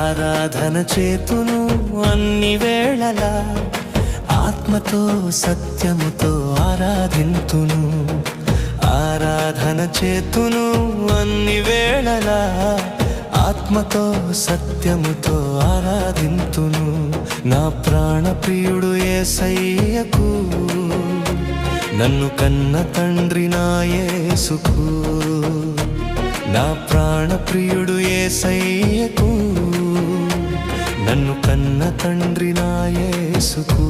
ఆరాధన చేతును అన్ని వేళలా, ఆత్మతో సత్యముతో ఆరాధింతును. ఆరాధన చేతును అన్ని వేళలా, ఆత్మతో సత్యముతో ఆరాధింతును. నా ప్రాణప్రియుడు యేసయ్యకు, నన్ను కన్న తండ్రి నా యేసుకు. నా ప్రాణప్రియుడు యేసయ్యకు, నన్ను కన్న తండ్రి నా యేసుకు.